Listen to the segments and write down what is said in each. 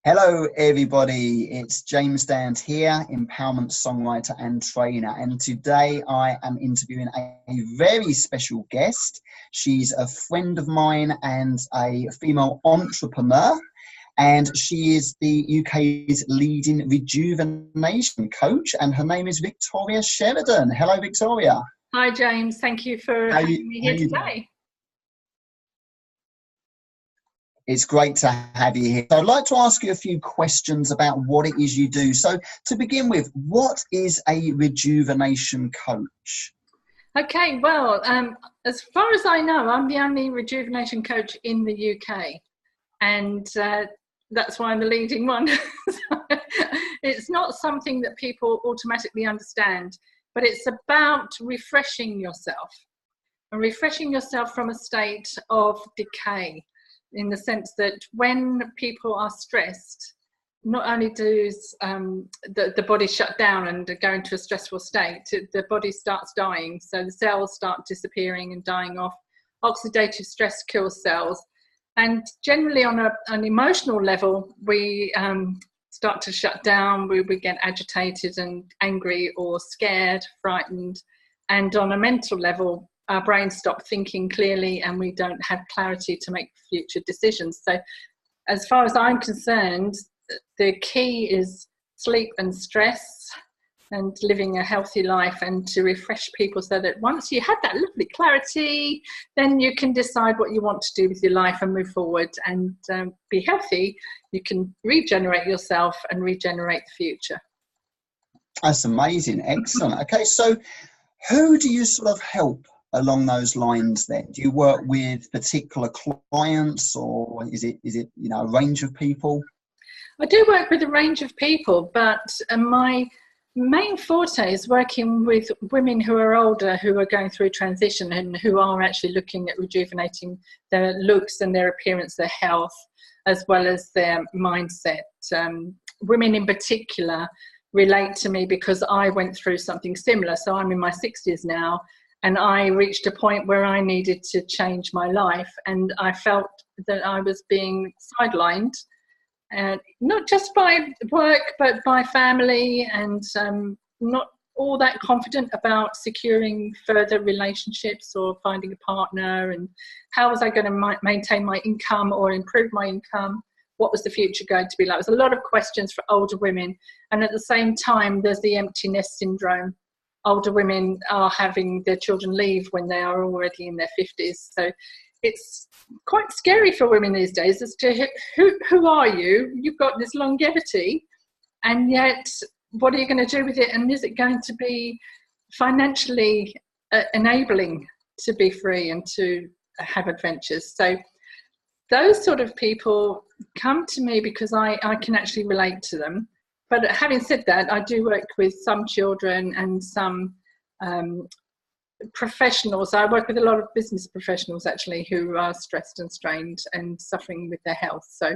Hello, everybody. It's James Dand here, empowerment songwriter and trainer. And today I am interviewing a very special guest. She's a friend of mine and a female entrepreneur. And she is the UK's leading rejuvenation coach. And her name is Victoria Sheridan. Hello, Victoria. Hi, James. Thank you for having me here today. It's great to have you here. So I'd like to ask you a few questions about what it is you do. So to begin with, what is a rejuvenation coach? Okay, well, as far as I know, I'm the only rejuvenation coach in the UK. And that's why I'm the leading one. It's not something that people automatically understand, but it's about refreshing yourself and refreshing yourself from a state of decay. In the sense that when people are stressed, not only does the body shut down and go into a stressful state, the body starts dying. So the cells start disappearing and dying off. Oxidative stress kills cells. And generally on an emotional level, we start to shut down. We get agitated and angry or scared, frightened. And on a mental level, our brains stop thinking clearly and we don't have clarity to make future decisions. So as far as I'm concerned, the key is sleep and stress and living a healthy life, and to refresh people so that once you have that lovely clarity, then you can decide what you want to do with your life and move forward and be healthy. You can regenerate yourself and regenerate the future. That's amazing. Excellent. Okay, so who do you sort of help along those lines then? Do you work with particular clients, or is it a range of people? I do work with a range of people, but my main forte is working with women who are older, who are going through transition and who are actually looking at rejuvenating their looks and their appearance, their health, as well as their mindset. Women in particular relate to me because I went through something similar. So I'm in my 60s now, and I reached a point where I needed to change my life, and I felt that I was being sidelined, and not just by work, but by family, and not all that confident about securing further relationships or finding a partner, and how was I going to maintain my income or improve my income? What was the future going to be like? There's a lot of questions for older women, and at the same time, there's the empty nest syndrome. Older women are having their children leave when they are already in their 50s. So it's quite scary for women these days as to who are you? You've got this longevity, and yet what are you going to do with it? And is it going to be financially enabling to be free and to have adventures? So those sort of people come to me because I can actually relate to them. But having said that, I do work with some children and some professionals. I work with a lot of business professionals actually who are stressed and strained and suffering with their health. So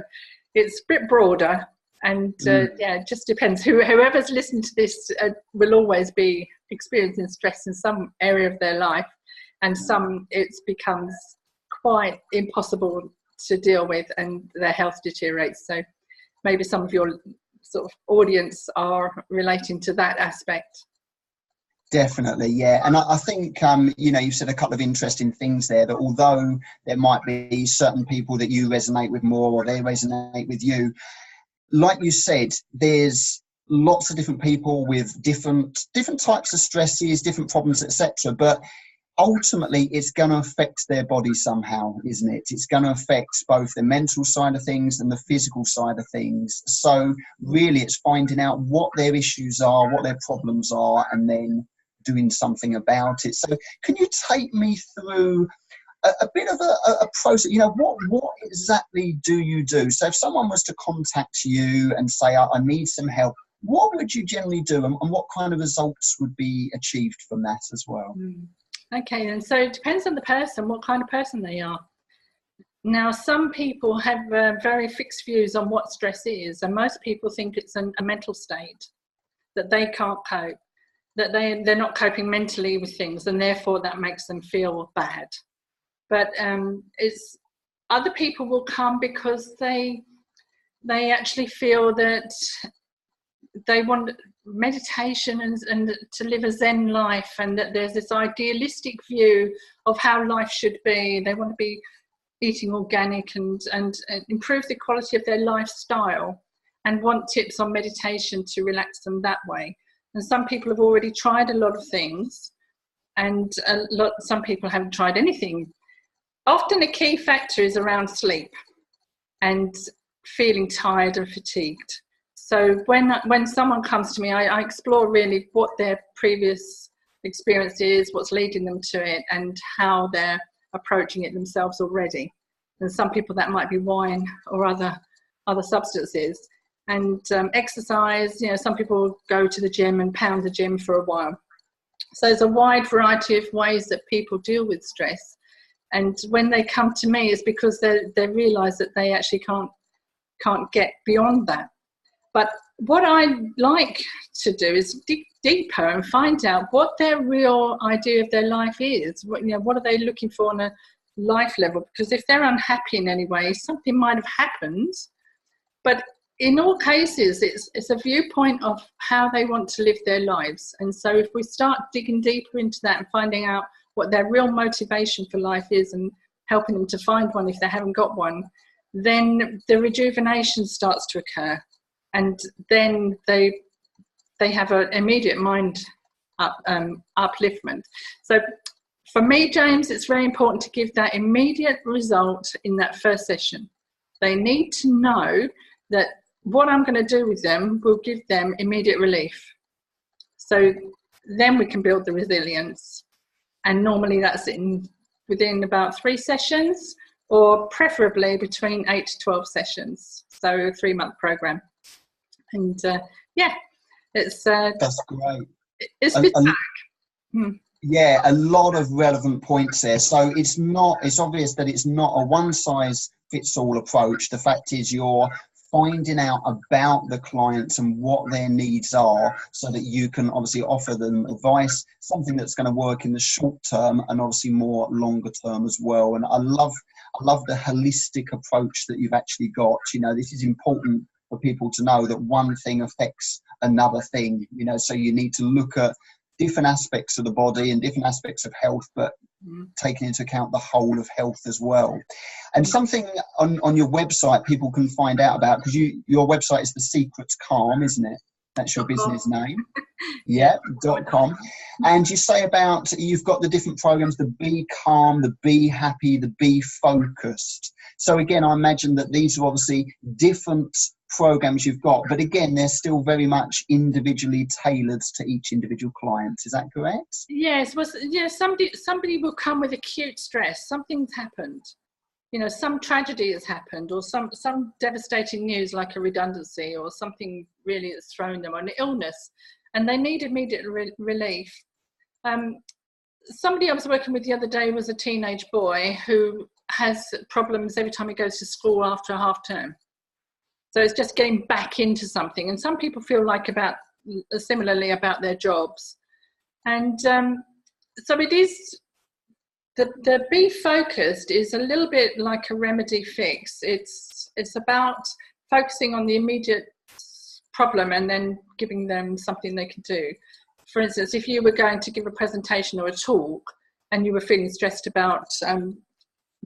it's a bit broader, and it just depends. Whoever's listening to this will always be experiencing stress in some area of their life, and some it becomes quite impossible to deal with and their health deteriorates. So maybe some of your sort of audience are relating to that aspect. Definitely, yeah. And I think, you said a couple of interesting things there, that although there might be certain people that you resonate with more or they resonate with you, like you said, there's lots of different people with different types of stresses, different problems, etc. But ultimately, it's going to affect their body somehow, isn't it? It's going to affect both the mental side of things and the physical side of things. So really, it's finding out what their issues are, what their problems are, and then doing something about it. So can you take me through a bit of a process? What exactly do you do? So if someone was to contact you and say, I need some help, what would you generally do, and what kind of results would be achieved from that as well? Okay, and so it depends on the person, what kind of person they are. Now, some people have very fixed views on what stress is, and most people think it's a mental state, that they can't cope, that they're not coping mentally with things, and therefore that makes them feel bad. But it's other people will come because they actually feel that they want meditation and to live a Zen life, and that there's this idealistic view of how life should be. They want to be eating organic and improve the quality of their lifestyle, and want tips on meditation to relax them that way. And some people have already tried a lot of things, and some people haven't tried anything. Often a key factor is around sleep and feeling tired and fatigued. So when someone comes to me, I explore really what their previous experience is, what's leading them to it, and how they're approaching it themselves already. And some people that might be wine or other substances. And exercise, some people go to the gym and pound the gym for a while. So there's a wide variety of ways that people deal with stress. And when they come to me, it's because they realise that they actually can't get beyond that. But what I like to do is dig deeper and find out what their real idea of their life is. What are they looking for on a life level? Because if they're unhappy in any way, something might have happened. But in all cases, it's a viewpoint of how they want to live their lives. And so if we start digging deeper into that and finding out what their real motivation for life is, and helping them to find one if they haven't got one, then the rejuvenation starts to occur. And then they have an immediate mind upliftment. So for me, James, it's very important to give that immediate result in that first session. They need to know that what I'm going to do with them will give them immediate relief. So then we can build the resilience. And normally that's within about 3 sessions, or preferably between 8 to 12 sessions. So a 3-month program. And it's that's great. It's Yeah, a lot of relevant points there. So it's obvious that it's not a one size fits all approach. The fact is, you're finding out about the clients and what their needs are, so that you can obviously offer them advice, something that's going to work in the short term and obviously more longer term as well. And I love the holistic approach that you've actually got. This is important for people to know, that one thing affects another thing, so you need to look at different aspects of the body and different aspects of health, but taking into account the whole of health as well. And something on your website people can find out about, because your website is The Secret's Calm, isn't it? That's your business name. Yeah, .com. And you say about, you've got the different programs, the Be Calm, the Be Happy, the Be Focused. So again, I imagine that these are obviously different programs you've got, but again, they're still very much individually tailored to each individual client. Is that correct? Yes. Somebody will come with acute stress. Something's happened. Some tragedy has happened, or some devastating news like a redundancy, or something really that's thrown them, on an illness, and they need immediate relief. Somebody I was working with the other day was a teenage boy who has problems every time he goes to school after a half term. So it's just getting back into something. And some people feel similarly about their jobs. And so it is, the Be Focused is a little bit like a remedy fix. It's about focusing on the immediate problem and then giving them something they can do. For instance, if you were going to give a presentation or a talk and you were feeling stressed about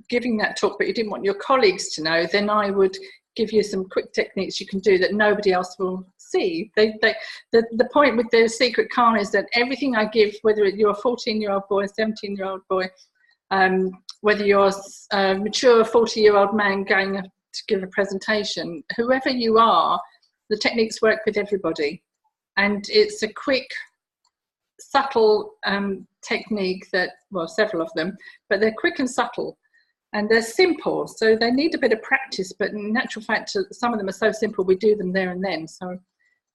giving that talk, but you didn't want your colleagues to know, then I would give you some quick techniques you can do that nobody else will see. The point with the Secret Calm is that everything I give, whether you're a 14-year-old boy, a 17-year-old boy, whether you're a mature 40-year-old man going to give a presentation, whoever you are, the techniques work with everybody. And it's a quick, subtle technique that, well, several of them, but they're quick and subtle. And they're simple, so they need a bit of practice. But in actual fact, some of them are so simple, we do them there and then. So,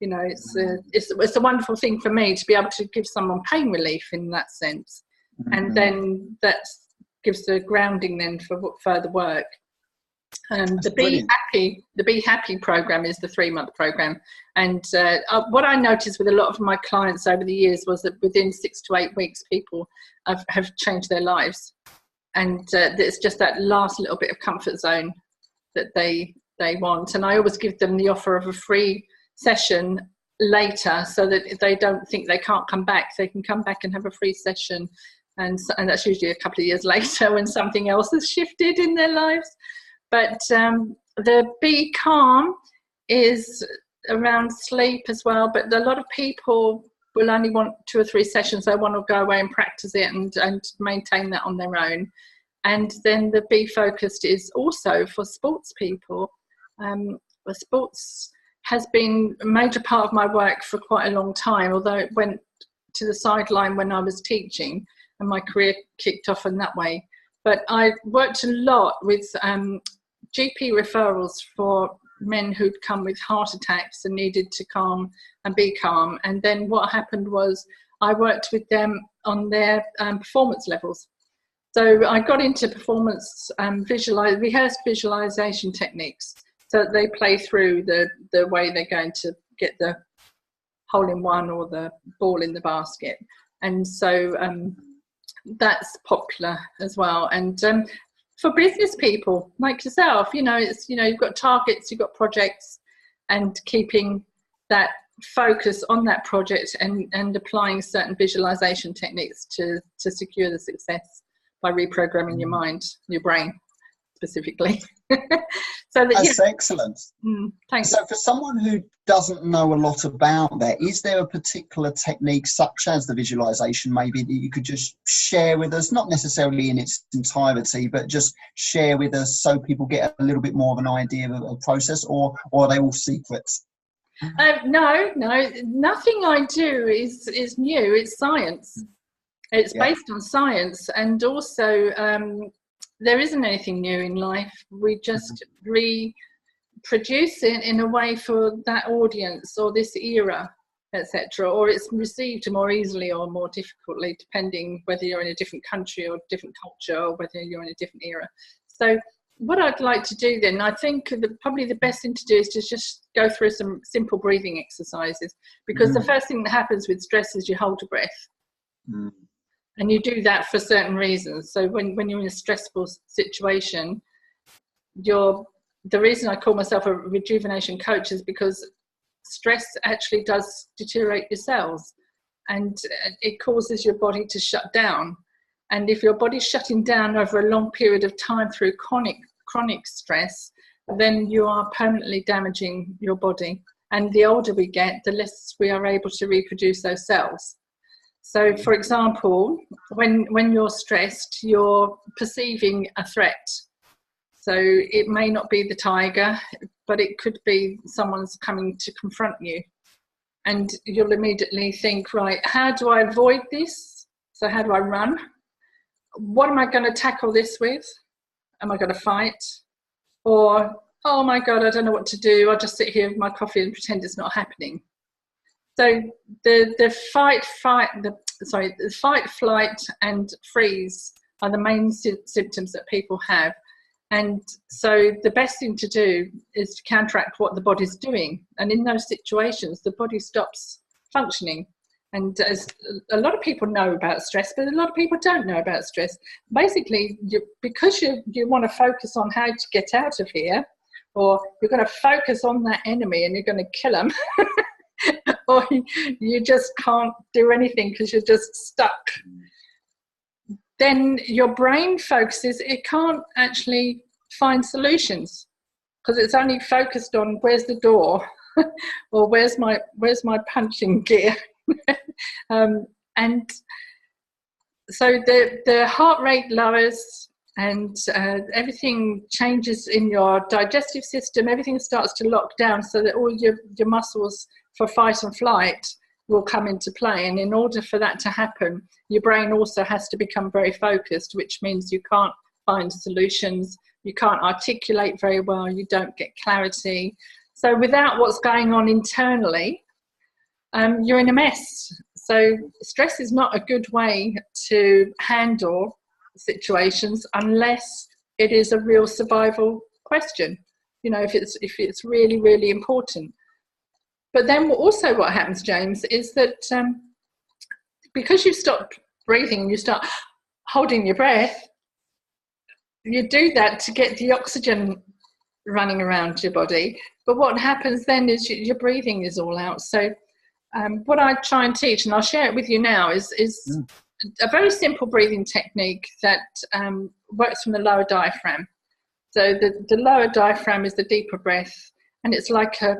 it's a wonderful thing for me to be able to give someone pain relief in that sense. And then that gives the grounding then for further work. The Be Happy program is the 3-month program. And what I noticed with a lot of my clients over the years was that within 6 to 8 weeks, people have changed their lives. and it's just that last little bit of comfort zone that they want. And I always give them the offer of a free session later, so that if they don't think they can't come back, they can come back and have a free session. And that's usually a couple of years later when something else has shifted in their lives. But the Be Calm is around sleep as well, but a lot of people will only want 2 or 3 sessions. They want to go away and practice it and maintain that on their own. And then the Be Focused is also for sports people. Sports has been a major part of my work for quite a long time, although it went to the sideline when I was teaching and my career kicked off in that way. But I worked a lot with GP referrals for men who'd come with heart attacks and needed to calm and be calm. And then what happened was I worked with them on their performance levels. So I got into performance rehearsed visualization techniques, so that they play through the way they're going to get the hole in one or the ball in the basket. And so that's popular as well. And for business people like yourself, it's, you've got targets, you've got projects, and keeping that focus on that project and applying certain visualization techniques to secure the success by reprogramming your mind, your brain specifically. So that's excellent. Thanks. So for someone who doesn't know a lot about that, is there a particular technique such as the visualization maybe that you could just share with us, not necessarily in its entirety, but just share with us so people get a little bit more of an idea of a process, or are they all secrets? No, nothing I do is new. It's science. It's based on science, and also there isn't anything new in life. We just reproduce it in a way for that audience or this era, etc. Or it's received more easily or more difficultly, depending whether you're in a different country or different culture, or whether you're in a different era. So what I'd like to do then, I think probably the best thing to do is to just go through some simple breathing exercises, because the first thing that happens with stress is you hold your breath. And you do that for certain reasons. So when you're in a stressful situation, the reason I call myself a rejuvenation coach is because stress actually does deteriorate your cells, and it causes your body to shut down. And if your body's shutting down over a long period of time through chronic stress, then you are permanently damaging your body. And the older we get, the less we are able to reproduce those cells. So, for example, when you're stressed, you're perceiving a threat. So it may not be the tiger, but it could be someone's coming to confront you. And you'll immediately think, right, how do I avoid this? So how do I run? What am I going to tackle this with? Am I going to fight? Or, oh my God, I don't know what to do. I'll just sit here with my coffee and pretend it's not happening. So the fight, flight, and freeze are the main symptoms that people have. And so the best thing to do is to counteract what the body's doing. And in those situations, the body stops functioning. And as a lot of people know about stress, but a lot of people don't know about stress. Basically, because you want to focus on how to get out of here, or you're going to focus on that enemy and you're going to kill them, or you just can't do anything because you're just stuck, then your brain focuses, it can't actually find solutions because it's only focused on where's the door or where's my punching gear. And so the heart rate lowers, and everything changes in your digestive system. Everything starts to lock down so that all your muscles for fight and flight will come into play. And in order for that to happen, your brain also has to become very focused, which means you can't find solutions, you can't articulate very well, you don't get clarity. So without what's going on internally, you're in a mess. So stress is not a good way to handle situations unless it is a real survival question, if it's really, really important. But then also what happens, James, is that because you stop breathing and you start holding your breath, you do that to get the oxygen running around your body. But what happens then is your breathing is all out. So what I try and teach, and I'll share it with you now, is a very simple breathing technique that works from the lower diaphragm. So the lower diaphragm is the deeper breath, and it's like a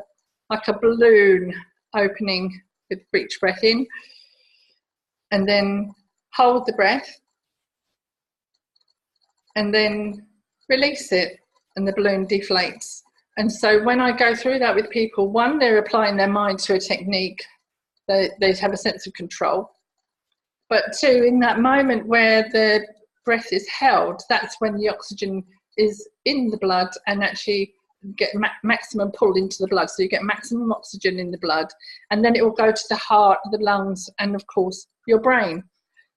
balloon opening with each breath in, and then hold the breath, and then release it, and the balloon deflates. And so when I go through that with people, one, they're applying their mind to a technique, they have a sense of control. But two, in that moment where the breath is held, that's when the oxygen is in the blood and actually get maximum pull into the blood. So you get maximum oxygen in the blood, and then it will go to the heart, the lungs, and of course your brain.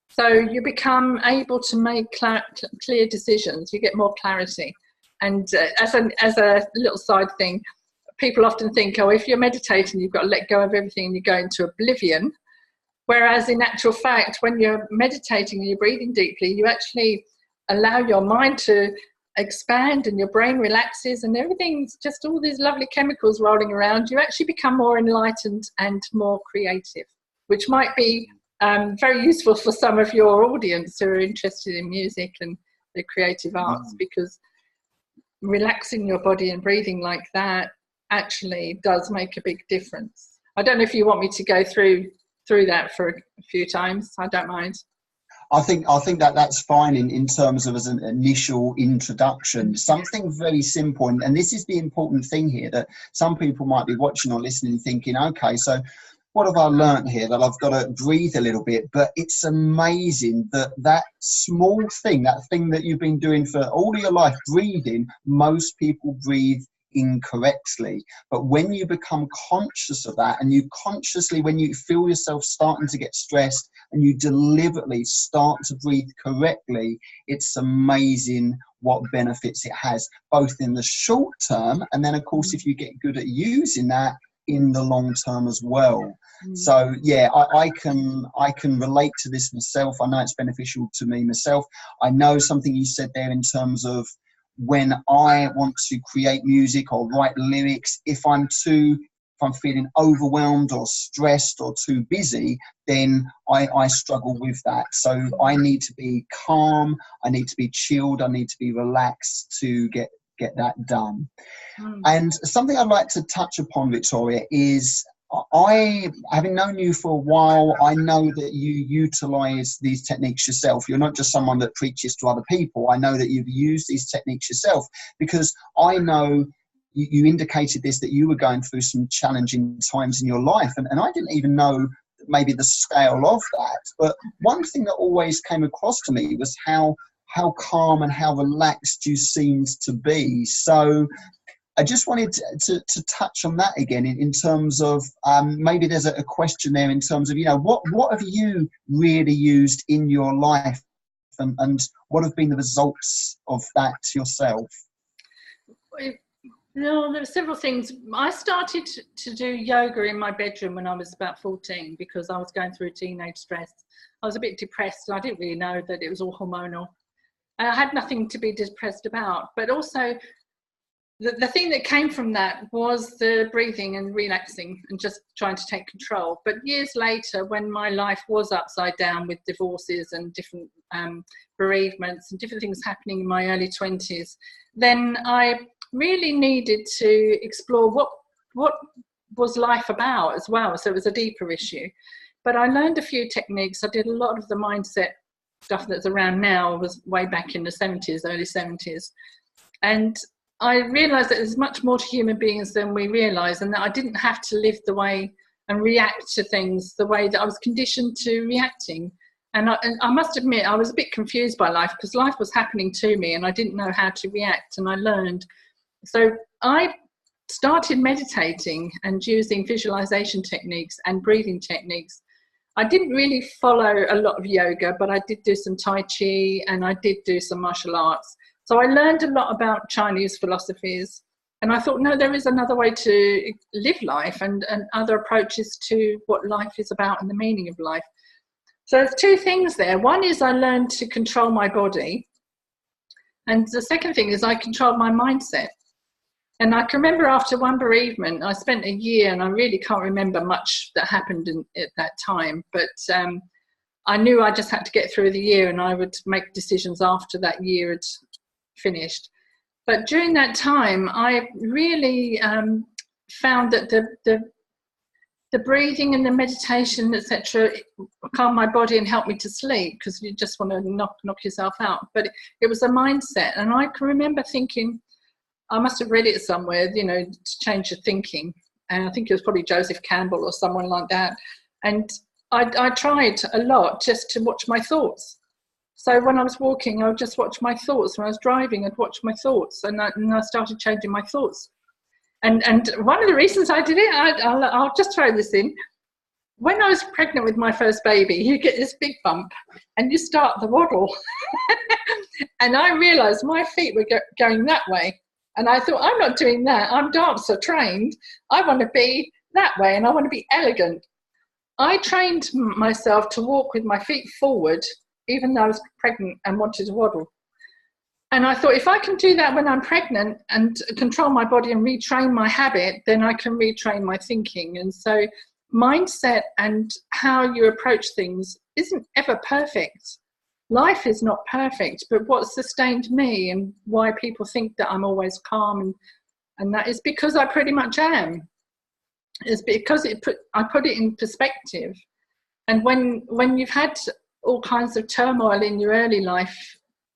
So you become able to make clear decisions. You get more clarity. And as a little side thing, people often think, oh, if you're meditating, you've got to let go of everything and you go into oblivion. Whereas in actual fact, when you're meditating and you're breathing deeply, you actually allow your mind to expand and your brain relaxes and everything's just all these lovely chemicals rolling around. You actually become more enlightened and more creative, which might be very useful for some of your audience who are interested in music and the creative arts, because relaxing your body and breathing like that actually does make a big difference. I don't know if you want me to go through that for a few times. I don't mind. I think that's fine in terms of as an initial introduction. Something very simple, and this is the important thing here, that some people might be watching or listening thinking, okay, so what have I learned here? That I've got to breathe a little bit. But it's amazing that small thing, that thing that you've been doing for all of your life, breathing, most people breathe incorrectly. But when you become conscious of that, and you consciously, when you feel yourself starting to get stressed and you deliberately start to breathe correctly, it's amazing what benefits it has, both in the short term, and then of course if you get good at using that in the long term as well. So yeah, I can relate to this myself. I know it's beneficial to me myself. I know something you said there in terms of when I want to create music or write lyrics, if I'm feeling overwhelmed or stressed or too busy, then I struggle with that. So I need to be calm, I need to be chilled, I need to be relaxed to get that done. And something I'd like to touch upon, Victoria, is having known you for a while, I know that you utilize these techniques yourself. You're not just someone that preaches to other people. I know that you've used these techniques yourself, because I know you indicated this, that you were going through some challenging times in your life, and I didn't even know maybe the scale of that. But one thing that always came across to me was how calm and how relaxed you seemed to be. So I just wanted to touch on that again in terms of maybe there's a question there in terms of, what have you really used in your life, and what have been the results of that yourself? No, there are several things. I started to do yoga in my bedroom when I was about 14 because I was going through teenage stress. I was a bit depressed. I didn't really know that it was all hormonal. I had nothing to be depressed about, but also the thing that came from that was the breathing and relaxing and just trying to take control. But years later, when my life was upside down with divorces and different bereavements and different things happening in my early 20s, then I really needed to explore what was life about as well. So it was a deeper issue. But I learned a few techniques. I did a lot of the mindset stuff that's around now, was way back in the 70s, early 70s. And I realised that there's much more to human beings than we realise, and that I didn't have to live the way and react to things the way that I was conditioned to reacting. And I must admit, I was a bit confused by life because life was happening to me and I didn't know how to react, and I learned. So I started meditating and using visualisation techniques and breathing techniques. I didn't really follow a lot of yoga, but I did do some Tai Chi and I did do some martial arts. So I learned a lot about Chinese philosophies, and I thought, no, there is another way to live life and other approaches to what life is about and the meaning of life. So there's two things there. One is I learned to control my body. And the second thing is I controlled my mindset. And I can remember after one bereavement, I spent a year, and I really can't remember much that happened at that time, but I knew I just had to get through the year, and I would make decisions after that year had finished. But during that time, I really found that the breathing and the meditation, etc., calmed my body and helped me to sleep, because you just want to knock yourself out. But it was a mindset, and I can remember thinking, I must have read it somewhere, you know, to change your thinking. And I think it was probably Joseph Campbell or someone like that. And I tried a lot just to watch my thoughts. So when I was walking, I would just watch my thoughts. When I was driving, I'd watch my thoughts. And I started changing my thoughts. And one of the reasons I did it, I'll just throw this in. When I was pregnant with my first baby, you get this big bump and you start the waddle. And I realised my feet were going that way. And I thought, I'm not doing that. I'm dancer trained. I want to be that way, and I want to be elegant. I trained myself to walk with my feet forward, even though I was pregnant and wanted to waddle. And I thought, if I can do that when I'm pregnant and control my body and retrain my habit, then I can retrain my thinking. And so mindset and how you approach things isn't ever perfect. Life is not perfect, but what sustained me and why people think that I'm always calm, and that is because I pretty much am. It's because I put it in perspective. And when you've had all kinds of turmoil in your early life,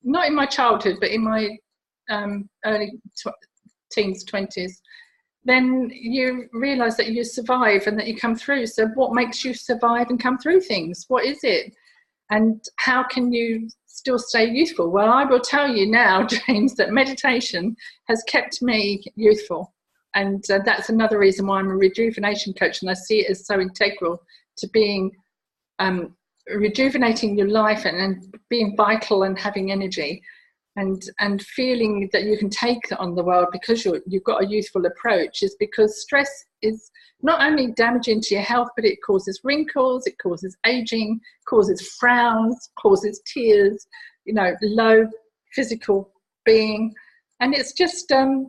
not in my childhood, but in my early teens, 20s, then you realise that you survive and that you come through. So what makes you survive and come through things? What is it? And how can you still stay youthful? Well, I will tell you now, James, that meditation has kept me youthful. And that's another reason why I'm a rejuvenation coach. And I see it as so integral to being rejuvenating your life and being vital and having energy and feeling that you can take on the world because you've got a youthful approach, is because stress is not only damaging to your health, but it causes wrinkles, it causes aging, causes frowns, causes tears, you know, low physical being. And it's just a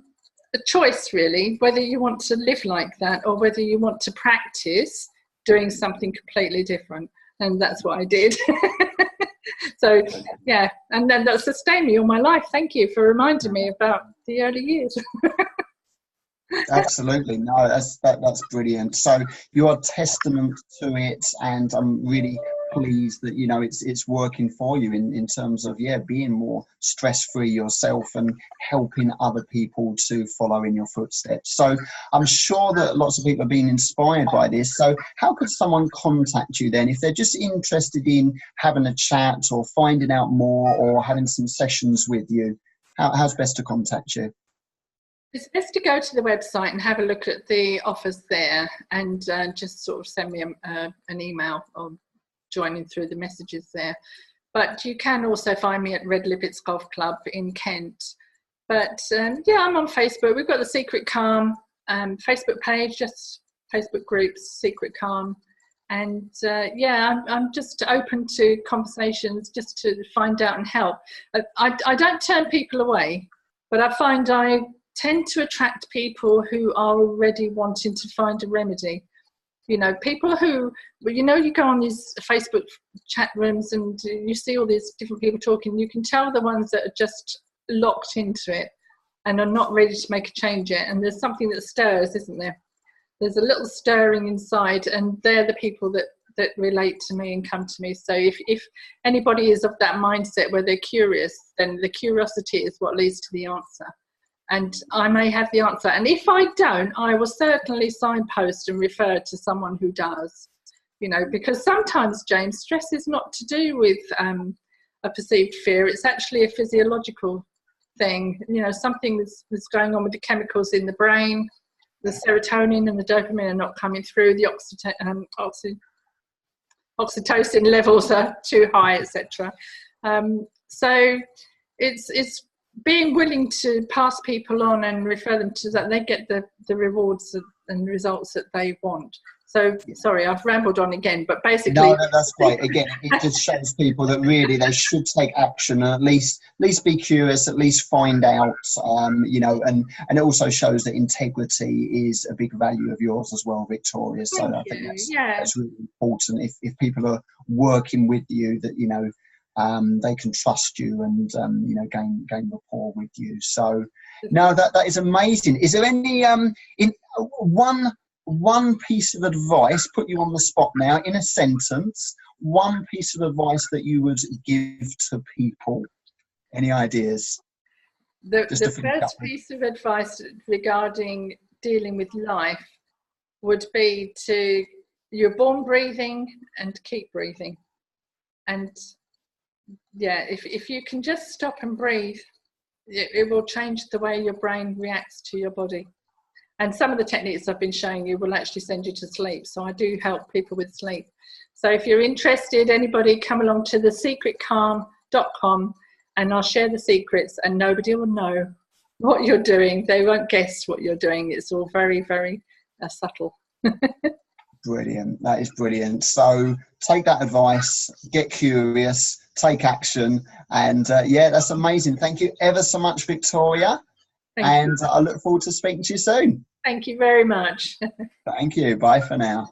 choice, really, whether you want to live like that or whether you want to practice doing something completely different. And that's what I did. So, yeah, and then that sustained me all my life. Thank you for reminding me about the early years. Absolutely. No, that's brilliant. So you're a testament to it, and I'm really pleased that, you know, it's working for you in terms of, yeah, being more stress-free yourself and helping other people to follow in your footsteps. So I'm sure that lots of people are being inspired by this. So how could someone contact you then if they're just interested in having a chat or finding out more or having some sessions with you? How's best to contact you? It's best to go to the website and have a look at the offers there, and just sort of send me an email or joining through the messages there. But you can also find me at Red Libbets Golf Club in Kent. But yeah, I'm on Facebook. We've got the Secret Calm Facebook page, just Facebook groups, Secret Calm. And yeah, I'm just open to conversations just to find out and help. I don't turn people away, but I find I tend to attract people who are already wanting to find a remedy. You know, people who, you know, you go on these Facebook chat rooms and you see all these different people talking, you can tell the ones that are just locked into it and are not ready to make a change yet. And there's something that stirs, isn't there? There's a little stirring inside, and they're the people that relate to me and come to me. So if anybody is of that mindset where they're curious, then the curiosity is what leads to the answer. And I may have the answer. And if I don't, I will certainly signpost and refer to someone who does. You know, because sometimes, James, stress is not to do with a perceived fear. It's actually a physiological thing. You know, something that's going on with the chemicals in the brain. The serotonin and the dopamine are not coming through. The oxytocin levels are too high, etc. So it's being willing to pass people on and refer them to that, they get the rewards and results that they want. So Yeah. sorry, I've rambled on again, but basically, No, that's great. Again, it just shows people that really they should take action and at least be curious, at least find out, you know, and it also shows that integrity is a big value of yours as well, Victoria. So I think that's really important. If people are working with you, that, you know, they can trust you and, you know, gain rapport with you. So no, that is amazing. Is there any in one piece of advice, put you on the spot now, in a sentence, one piece of advice that you would give to people? Any ideas? The first piece of advice regarding dealing with life would be you're born breathing and keep breathing. And yeah, if you can just stop and breathe, it will change the way your brain reacts to your body. And some of the techniques I've been showing you will actually send you to sleep. So I do help people with sleep. So if you're interested, anybody, come along to thesecretcalm.com and I'll share the secrets and nobody will know what you're doing. They won't guess what you're doing. It's all very, very subtle. Brilliant. That is brilliant. So take that advice, get curious, take action. And yeah, that's amazing. Thank you ever so much, Victoria. And I look forward to speaking to you soon. Thank you very much. Thank you. Bye for now.